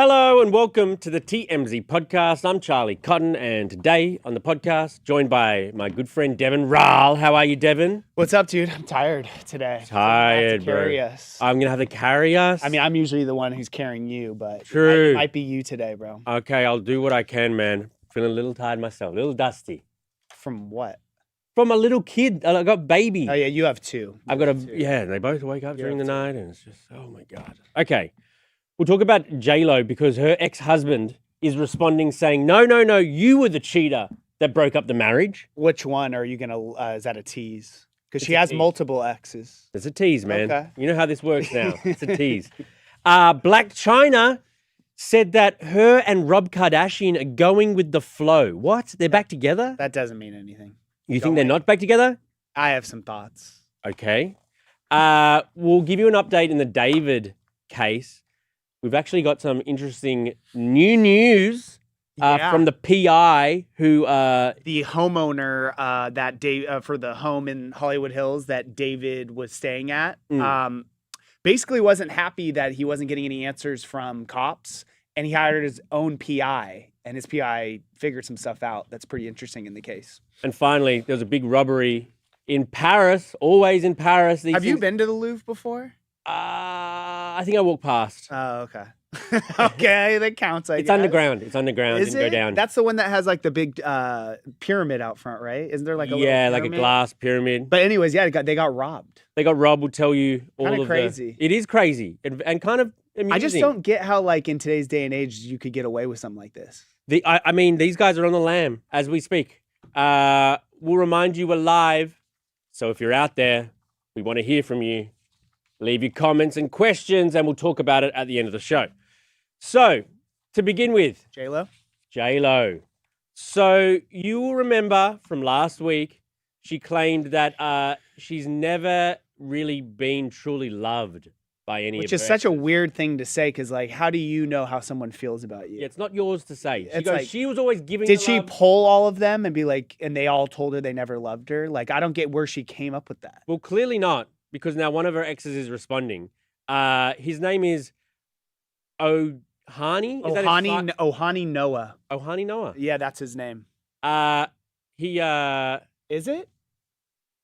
Hello and welcome to the TMZ podcast. I'm Charlie Cotton, and today on the podcast, joined by my good friend Devin Rahl. How are you, Devin? What's up, dude? I'm tired today. Tired, bro. I'm gonna have to carry us. I mean, I'm usually the one who's carrying you, but True. It might be you today, bro. Okay, I'll do what I can, man. Feeling a little tired myself, a little dusty. From what? From a little kid. I got baby. Oh yeah, you have two. I've got yeah. They both wake up during the night, and it's just oh my god. Okay. We'll talk about J-Lo because her ex-husband is responding saying, no, you were the cheater that broke up the marriage. Which one are you going to, is that a tease? Because she has multiple exes. It's a tease, man. Okay. You know how this works now. It's a tease. Black China said that her and Rob Kardashian are going with the flow. What? They're back together? That doesn't mean anything. You think they're not back together? I have some thoughts. Okay. We'll give you an update in the David case. We've actually got some interesting new news from the PI who... the homeowner that for the home in Hollywood Hills that David was staying at basically wasn't happy that he wasn't getting any answers from cops, and he hired his own PI, and his PI figured some stuff out that's pretty interesting in the case. And finally, there was a big robbery in Paris, always in Paris. Have you been to the Louvre before? I think I walked past. Oh, okay. Okay, that counts, I guess. It's underground. It's underground. Is it? Go down. That's the one that has like the big pyramid out front, right? Isn't there like a little pyramid? Like a glass pyramid. But anyways, yeah, they got robbed. They got robbed. Will tell you all kind of crazy. It is crazy and kind of amusing. I just don't get how like in today's day and age you could get away with something like this. I mean, these guys are on the lam as we speak. We'll remind you we're live. So if you're out there, we want to hear from you. Leave your comments and questions, and we'll talk about it at the end of the show. So, to begin with, J-Lo. So, you will remember from last week, she claimed that she's never really been truly loved by any of her Which is such a weird thing to say, because, like, how do you know how someone feels about you? Yeah, it's not yours to say. It's like, she was always giving Did she love. poll all of them and be like, and they all told her they never loved her? Like, I don't get where she came up with that. Well, clearly not. Because now one of her exes is responding. His name is Ohani. Ohani Noah. Ohani Noah. Yeah, that's his name. Is it?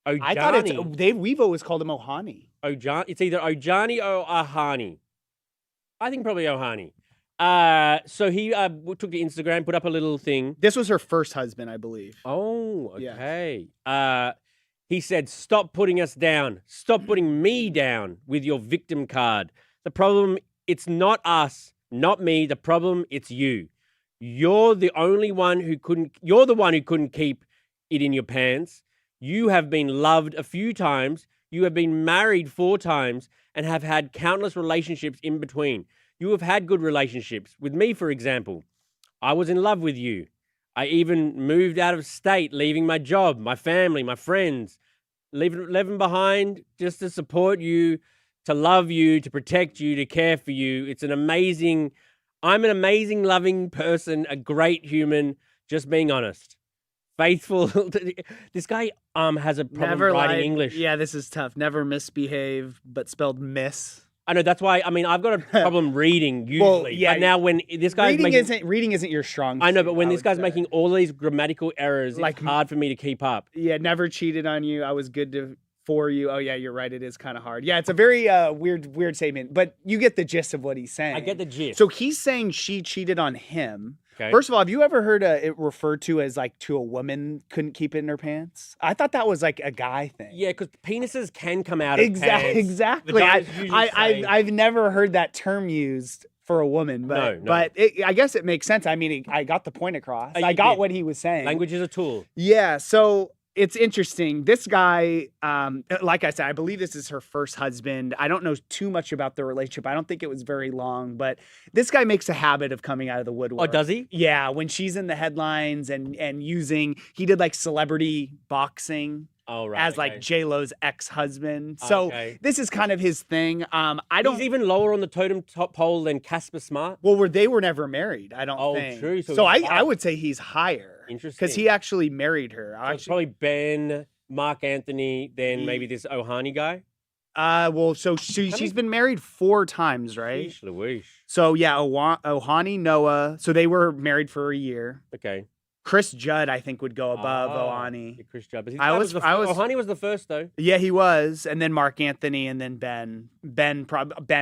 Ojani. I thought we've always called him Ohani. It's either Ojani or Ahani. I think probably Ohani. So he took to Instagram, put up a little thing. This was her first husband, I believe. Oh, okay. Yeah. He said, stop putting us down. Stop putting me down with your victim card. The problem, it's not us, not me. The problem, it's you. You're the one who couldn't keep it in your pants. You have been loved a few times. You have been married 4 times and have had countless relationships in between. You have had good relationships. With me, for example, I was in love with you. I even moved out of state, leaving my job, my family, my friends, leaving behind just to support you, to love you, to protect you, to care for you. I'm an amazing, loving person, a great human, just being honest. Faithful. This guy has a problem writing English. Yeah, this is tough. Never misbehave, but spelled miss. I know, that's why, I've got a problem reading usually. Well, yeah, but now when this guy's reading isn't your strong suit. I know, but when this guy's making all these grammatical errors, it's hard for me to keep up. Yeah, never cheated on you. I was good for you. Oh yeah, you're right. It is kind of hard. Yeah, it's a very weird statement, but you get the gist of what he's saying. I get the gist. So he's saying she cheated on him. Okay. First of all, have you ever heard it referred to as like to a woman couldn't keep it in her pants? I thought that was like a guy thing. Yeah, because penises can come out of pants. Exactly. I've never heard that term used for a woman, but but I guess it makes sense. I mean, I got the point across. I got what he was saying. Language is a tool. Yeah. So it's interesting. This guy, like I said, I believe this is her first husband. I don't know too much about the relationship. I don't think it was very long, but this guy makes a habit of coming out of the woodwork. Oh, does he? Yeah. When she's in the headlines and he did like celebrity boxing. Oh, right, as like J-Lo's ex-husband. So this is kind of his thing. He's even lower on the totem top pole than Casper Smart. Well, they were never married, I don't think. Oh, true. So I would say he's higher. Interesting. Because he actually married her. So it's probably Ben, Mark Anthony, then maybe this Ohani guy. Well, so she's been married 4 times, right? Sheesh Louise. So yeah, Ohani, Noah. So they were married for a year. Okay. Chris Judd, I think, would go above Ohani. Yeah, Chris Judd. But Ohani was the first, though. Yeah, he was, and then Mark Anthony, and then Ben. Ben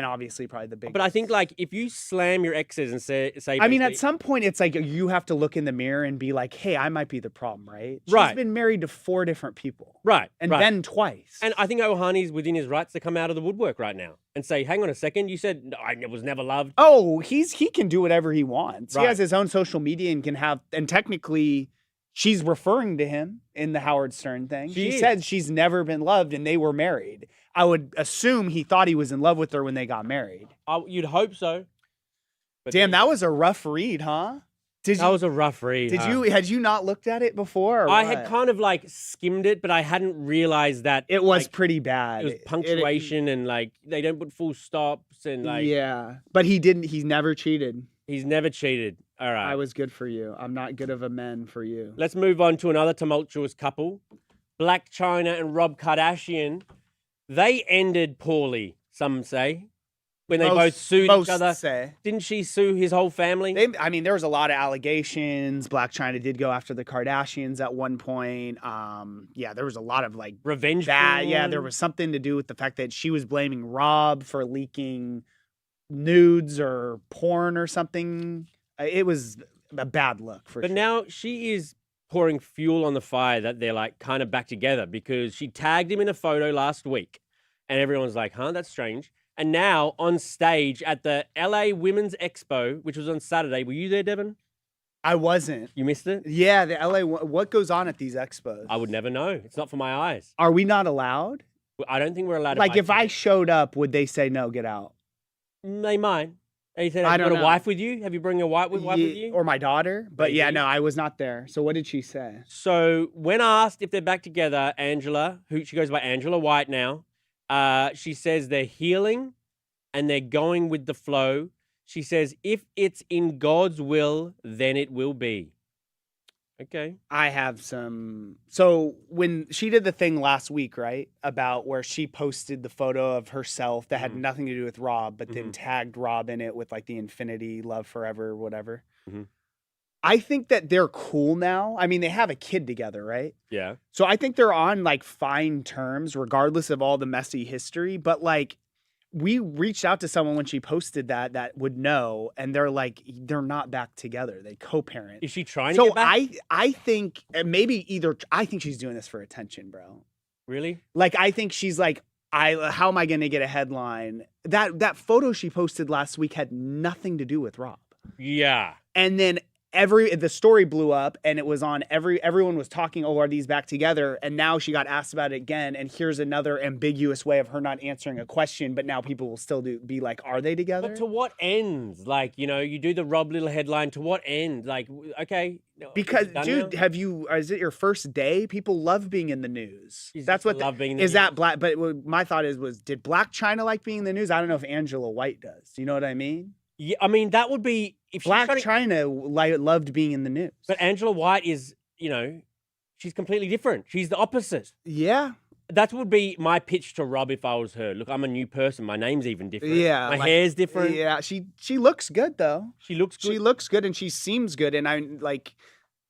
obviously probably the biggest. But I think like if you slam your exes and say, I mean, at some point, it's like you have to look in the mirror and be like, "Hey, I might be the problem, right?" She's been married to 4 different people, right? And Ben twice. And I think Ohani's within his rights to come out of the woodwork right now and say, "Hang on a second, you said I was never loved." Oh, he can do whatever he wants. Right. He has his own social media and can have, and technically, she's referring to him in the Howard Stern thing. She said she's never been loved, and they were married. I would assume he thought he was in love with her when they got married. You'd hope so. But damn, that was a rough read, huh? That was a rough read. Had you not looked at it before? I had kind of like skimmed it, but I hadn't realized that it was pretty bad. It was punctuation and like they don't put full stops and like. Yeah, but he didn't. He's never cheated. He's never cheated. All right. I was good for you. I'm not good of a man for you. Let's move on to another tumultuous couple. Blac Chyna and Rob Kardashian. They ended poorly, some say, when they both sued each other. Didn't she sue his whole family? There was a lot of allegations. Blac Chyna did go after the Kardashians at one point. Yeah, there was a lot of like revenge. Yeah, there was something to do with the fact that she was blaming Rob for leaking nudes or porn or something. It was a bad look for sure. But now she is pouring fuel on the fire that they're like kind of back together because she tagged him in a photo last week and everyone's like, huh, that's strange. And now on stage at the LA Women's Expo, which was on Saturday, were you there, Devin? I wasn't. You missed it? Yeah, the LA, what goes on at these expos? I would never know. It's not for my eyes. Are we not allowed? I don't think we're allowed to. Like if I showed up, would they say, no, get out? They might. He said, have you got a wife with you? Have you bring a wife with you? Or my daughter? But yeah, no, I was not there. So what did she say? So when asked if they're back together, Angela, who she goes by Angela White now, she says they're healing and they're going with the flow. She says, if it's in God's will, then it will be. Okay. I have some. So when she did the thing last week, right, about where she posted the photo of herself that had nothing to do with Rob, but then tagged Rob in it with like the infinity, love forever, whatever. I think that they're cool now. I mean, they have a kid together, right? Yeah. So I think they're on like fine terms, regardless of all the messy history. But like, we reached out to someone when she posted that would know, and they're like, they're not back together. They co-parent. Is she trying to get back? I think I think she's doing this for attention, bro. Really? Like, I think she's like, how am I going to get a headline? That photo she posted last week had nothing to do with Rob. Yeah. And then the story blew up and it was on everyone was talking, oh, are these back together? And now she got asked about it again. And here's another ambiguous way of her not answering a question. But now people will still be like, are they together? But to what ends? Like, you do the Rob Little headline. To what end? Like, okay. Because, dude, is it your first day? People love being in the news. That's what love being in the news. That Black? But my thought did Blac Chyna like being in the news? I don't know if Angela White does. You know what I mean? Yeah, I mean, that would be if Blac Chyna loved being in the news. But Angela White is, she's completely different. She's the opposite. Yeah. That would be my pitch to Rob if I was her. Look, I'm a new person. My name's even different. Yeah. My hair's different. Yeah. She looks good though. She looks good. She looks good and she seems good. And I like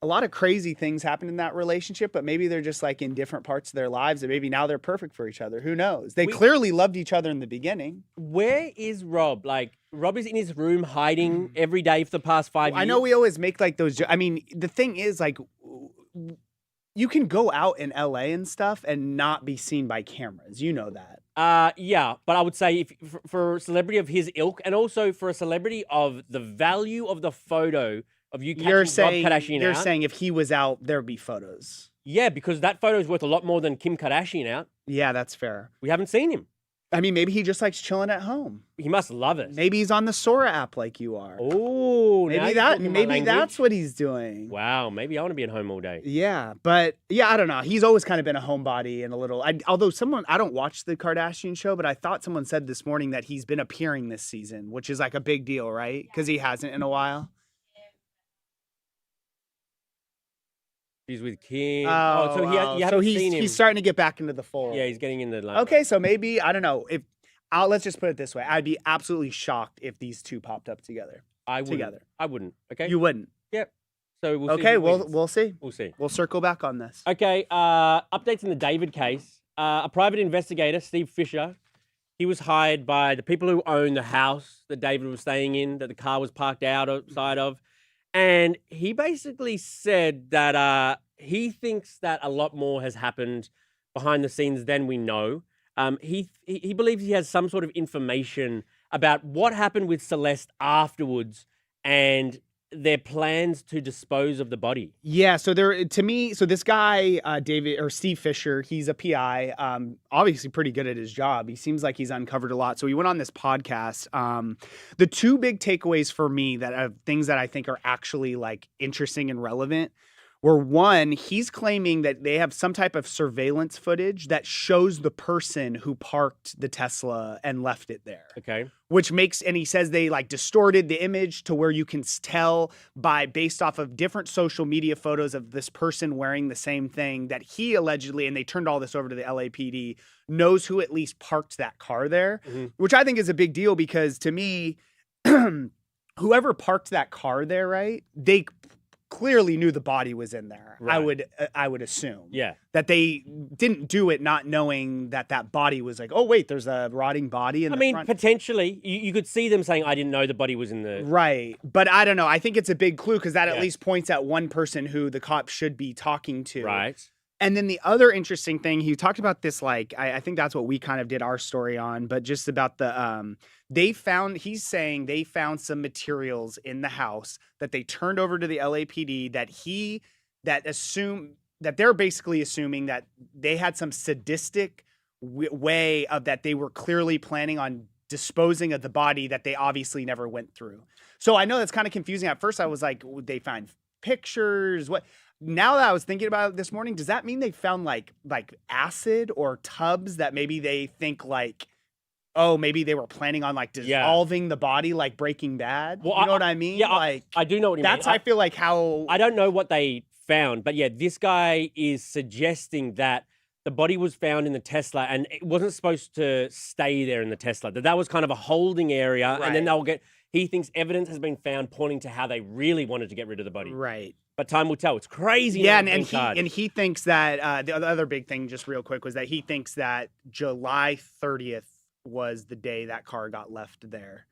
a lot of crazy things happen in that relationship, but maybe they're just like in different parts of their lives and maybe now they're perfect for each other. Who knows? They clearly loved each other in the beginning. Where is Rob? Like, Rob is in his room hiding every day for the past 5 years. I know we always make like those. I mean, the thing is like, you can go out in LA and stuff and not be seen by cameras. You know that. Yeah, but I would say for a celebrity of his ilk and also for a celebrity of the value of the photo of you catching Rob Kardashian You're saying if he was out, there'd be photos. Yeah, because that photo is worth a lot more than Kim Kardashian out. Yeah, that's fair. We haven't seen him. I mean, maybe he just likes chilling at home. He must love it. Maybe he's on the Sora app like you are. Oh, maybe that's what he's doing. Wow, maybe I want to be at home all day. Yeah, but yeah, I don't know. He's always kind of been a homebody and a little. Although I don't watch the Kardashian show, but I thought someone said this morning that he's been appearing this season, which is like a big deal, right? Because he hasn't in a while. He's with Kim. Oh, so wow. you haven't seen him. He's starting to get back into the fold. Yeah, he's getting in the limelight. Okay, so maybe, I don't know. Let's just put it this way. I'd be absolutely shocked if these two popped up together. I wouldn't. Okay. You wouldn't. Yep. So we'll see. Okay, we'll see. We'll see. We'll circle back on this. Okay. Updates in the David case. A private investigator, Steve Fisher, he was hired by the people who own the house that David was staying in, that the car was parked outside of, and he basically said that he thinks that a lot more has happened behind the scenes than we know. He believes he has some sort of information about what happened with Celeste afterwards and their plans to dispose of the body. Yeah, so this guy, David or Steve Fisher, he's a PI, obviously pretty good at his job. He seems like he's uncovered a lot. So he went on this podcast. The two big takeaways for me that are things that I think are actually like interesting and relevant were, one, he's claiming that they have some type of surveillance footage that shows the person who parked the Tesla and left it there. Okay. And he says they like distorted the image to where you can tell based off of different social media photos of this person wearing the same thing that he allegedly, and they turned all this over to the LAPD, knows who at least parked that car there, which I think is a big deal because to me, whoever parked that car there, right, they clearly knew the body was in there. Right. I would assume. Yeah. That they didn't do it not knowing that body was like, oh wait, there's a rotting body in the front. Potentially you could see them saying, I didn't know the body was in the... Right. But I don't know. I think it's a big clue because that at least points at one person who the cops should be talking to. Right. And then the other interesting thing, he talked about this, like, I think that's what we kind of did our story on, but just about the, he's saying they found some materials in the house that they turned over to the LAPD that they're basically assuming that they had some sadistic way of that they were clearly planning on disposing of the body that they obviously never went through. So I know that's kind of confusing. At first I was like, would they find pictures? What? Now that I was thinking about it this morning, does that mean they found like acid or tubs that maybe they think like, oh, maybe they were planning on like dissolving the body like Breaking Bad? Well, you know what I mean? Yeah, like I do know what you mean. I feel like how... I don't know what they found, but yeah, this guy is suggesting that the body was found in the Tesla and it wasn't supposed to stay there in the Tesla. That was kind of a holding area, and then he thinks evidence has been found pointing to how they really wanted to get rid of the body. Right. But time will tell. It's crazy. Yeah, and he thinks that the other big thing, just real quick, was that he thinks that July 30th was the day that car got left there.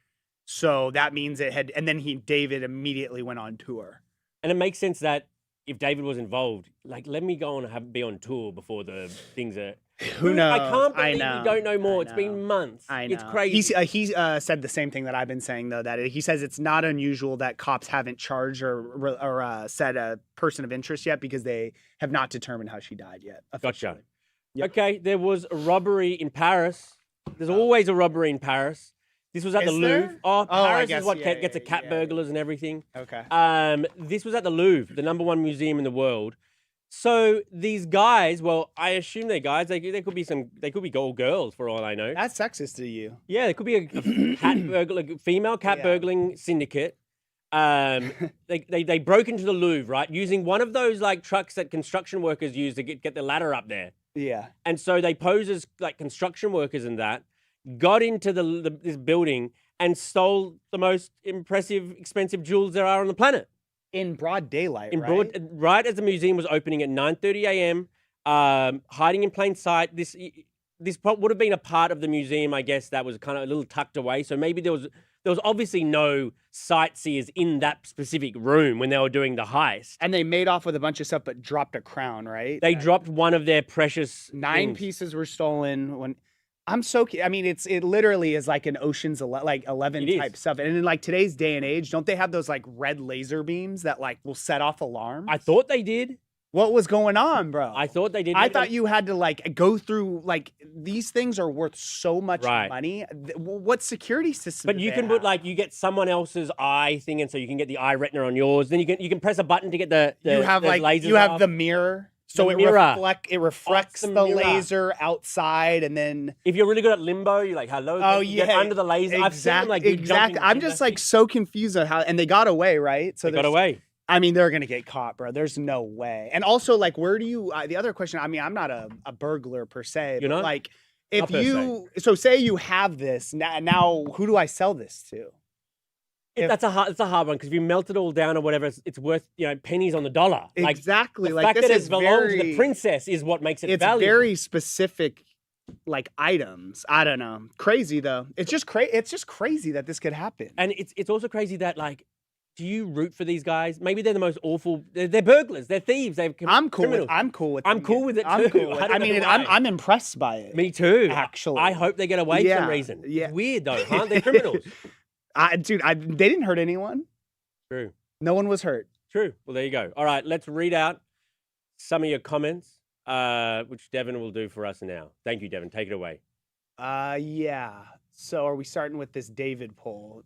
So that means it had, and then David immediately went on tour. And it makes sense that if David was involved, like, let me go and be on tour before the things are... Who knows? I can't believe you don't know more. It's been months. I know. It's crazy. He said the same thing that I've been saying, though, that he says it's not unusual that cops haven't charged or said a person of interest yet because they have not determined how she died yet. Gotcha. Yep. Okay, there was a robbery in Paris. There's always a robbery in Paris. This was at the Louvre. Oh, Paris is what gets the cat burglars and everything. Okay. This was at the Louvre, the #1 museum in the world. So these guys, well, I assume they're guys. They could be all girls for all I know. That's sexist to you. Yeah, there could be a cat burglar, female cat burgling syndicate. They broke into the Louvre, right, using one of those like trucks that construction workers use to get the ladder up there. Yeah. And so they pose as like construction workers and that, got into this building and stole the most impressive, expensive jewels there are on the planet. In broad daylight, right as the museum was opening at 9:30 a.m., hiding in plain sight. This would have been a part of the museum, I guess, that was kind of a little tucked away. So maybe there was obviously no sightseers in that specific room when they were doing the heist. And they made off with a bunch of stuff, but dropped a crown, right? They dropped one of their precious 9 things. pieces were stolen. I mean, it literally is like an Ocean's 11 type stuff. And in like today's day and age, don't they have those like red laser beams that like will set off alarms? I thought they did. What was going on, bro? I thought they did. I thought you had to like go through, like, these things are worth so much money. What security system? But you can put like, you get someone else's eye thing, and so you can get the eye retina on yours. Then you can press a button to get the lasers you have off. the mirror. So it reflects the laser outside, and then if you're really good at limbo, you're like, hello, you get under the laser. Exactly. I'm just like so confused at how, and they got away, right? So they got away. I mean, they're gonna get caught, bro. There's no way. And also, like, where do you? The other question. I mean, I'm not a burglar per se, You're but not? like, Not if per se. you, so say you have this now, who do I sell this to? That's a hard one because if you melt it all down or whatever, it's worth pennies on the dollar. Exactly. The Like, fact this that it is belongs to the very- princess is what makes it It's valuable. very specific, like items. I don't know. Crazy though. It's just crazy that this could happen. And it's also crazy that do you root for these guys? Maybe they're the most awful. They're burglars. They're thieves. I'm cool criminals. I'm cool with. I'm them cool with it I'm too. cool with, I mean, I'm impressed by it. Me too. Actually, I hope they get away for some Yeah, reason. yeah. It's weird though, huh? They're criminals. Dude, they didn't hurt anyone. True. No one was hurt. True. Well, there you go. All right, let's read out some of your comments, which Devin will do for us now. Thank you, Devin. Take it away. Yeah. So are we starting with this David poll?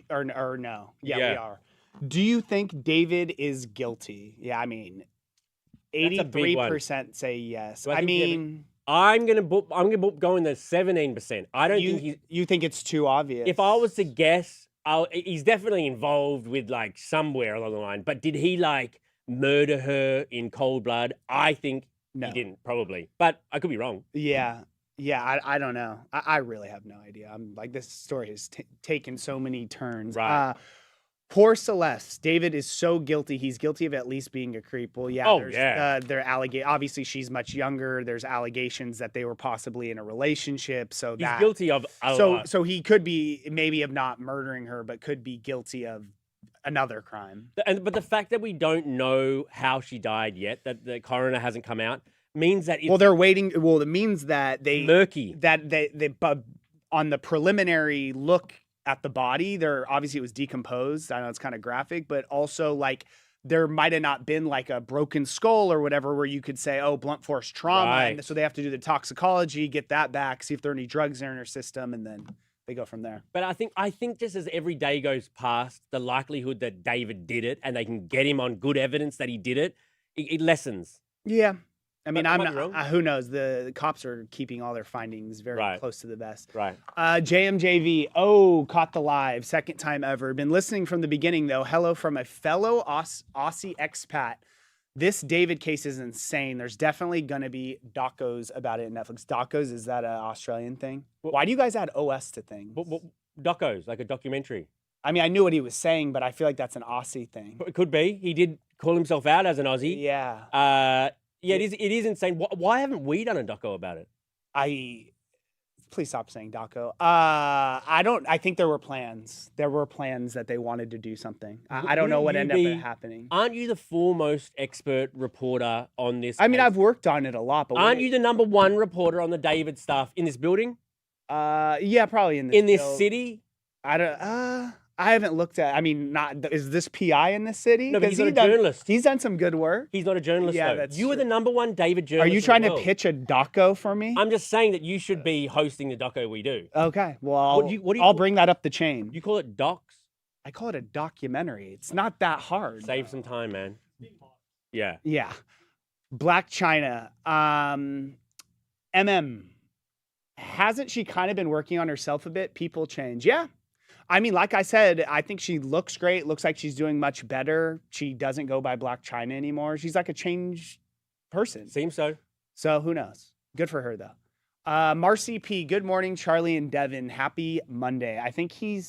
Or no? Yeah, we are. Do you think David is guilty? Yeah, I mean, 83% say yes. Do I I think mean, I'm gonna go in the 17%. I don't think you think it's too obvious. If I was to guess, he's definitely involved with somewhere along the line. But did he murder her in cold blood? I think No. he didn't, probably. But I could be wrong. Yeah. I don't know. I really have no idea. I'm like, this story has taken so many turns. Right. Poor Celeste. David is so guilty. He's guilty of at least being a creep. Well, yeah. Oh, yeah. Obviously, she's much younger. There's allegations that they were possibly in a relationship. So He's guilty of a lot. So he could be maybe of not murdering her, but could be guilty of another crime. But the fact that we don't know how she died yet, that the coroner hasn't come out, means that it's they're waiting. Well, it means that murky. That they on the preliminary look at the body, obviously it was decomposed. I know it's kind of graphic, but also there might have not been a broken skull or whatever where you could say, oh, blunt force trauma. Right. And so they have to do the toxicology, get that back, see if there are any drugs in her system, and then they go from there. But I think just as every day goes past, the likelihood that David did it and they can get him on good evidence that he did it, it lessens. Yeah. I mean, Am I wrong? who knows? The cops are keeping all their findings very close to the vest. Right. JMJV, oh, caught the live, second time ever. Been listening from the beginning, though. Hello from a fellow Aussie expat. This David case is insane. There's definitely going to be docos about it in Netflix. Docos, is that an Australian thing? Why do you guys add OS to things? Docos, like a documentary. I mean, I knew what he was saying, but I feel like that's an Aussie thing. It could be. He did call himself out as an Aussie. Yeah. Yeah, it is insane. Why haven't we done a doco about it? Please stop saying doco. I think there were plans. There were plans that they wanted to do something. I don't know what ended up happening. Aren't you the foremost expert reporter on this? I mean, I've worked on it a lot, but aren't you the number one reporter on the David stuff in this building? Yeah, probably in this city. I haven't looked at. I mean, is this PI in this city? No, but he's not a journalist. He's done some good work. He's not a journalist. Yeah, though. that's You true. are the number one David journalist. Are you trying in the to world. pitch a doco for me? I'm just saying that you should be hosting the doco we do. Okay, well, what do you I'll bring that up the chain. You call it docs? I call it a documentary. It's not that hard. Save some time, man. Yeah. Yeah. Black China. Hasn't she kind of been working on herself a bit? People change. Yeah. I mean, like I said, I think she looks great. Looks like she's doing much better. She doesn't go by Black China anymore. She's like a changed person. Seems so. So who knows? Good for her, though. Marcy P. Good morning, Charlie and Devin. Happy Monday. I think he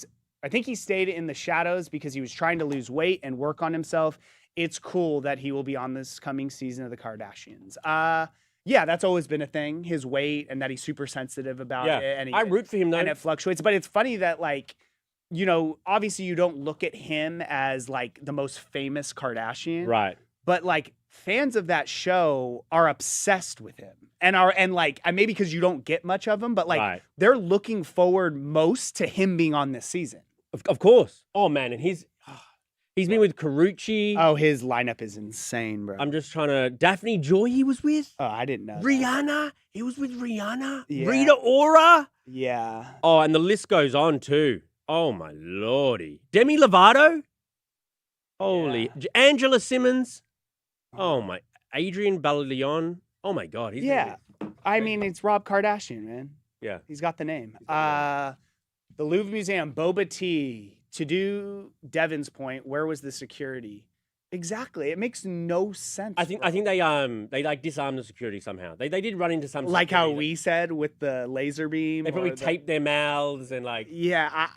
stayed in the shadows because he was trying to lose weight and work on himself. It's cool that he will be on this coming season of the Kardashians. Yeah, that's always been a thing, his weight, and that he's super sensitive about it. And I root for him, though. And it fluctuates. But it's funny that, obviously you don't look at him as, the most famous Kardashian. Right. But, fans of that show are obsessed with him. And maybe because you don't get much of him, but, they're looking forward most to him being on this season. Of course. Oh, man, and he's been with Carucci. Oh, his lineup is insane, bro. I'm just trying to... Daphne Joy he was with? Oh, I didn't know Rihanna? that. He was with Rihanna? Yeah. Rita Ora? Yeah. Oh, and the list goes on, too. Oh, my lordy. Demi Lovato? Holy... Yeah. Angela Simmons? Oh, my... Adrian Baleon? Oh, my God. I mean, it's Rob Kardashian, man. Yeah. He's got the name. The Louvre Museum, Boba Tea. To do Devin's point, where was the security? Exactly. It makes no sense. I think they like disarmed the security somehow. They did run into some like how security. we said with the laser beam. They probably taped their mouths and like. Yeah,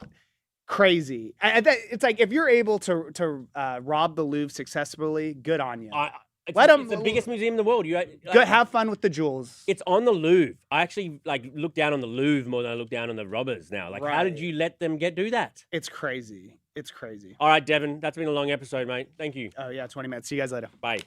crazy. It's like if you're able to rob the Louvre successfully, good on you. It's Let 'em- it's the biggest museum in the world. Good, have fun with the jewels. It's on the Louvre. I actually like look down on the Louvre more than I look down on the robbers now. Like, how did Right. you let them do that? It's crazy. It's crazy. All right, Devin, that's been a long episode, mate. Thank you. Oh yeah, 20 minutes. See you guys later. Bye.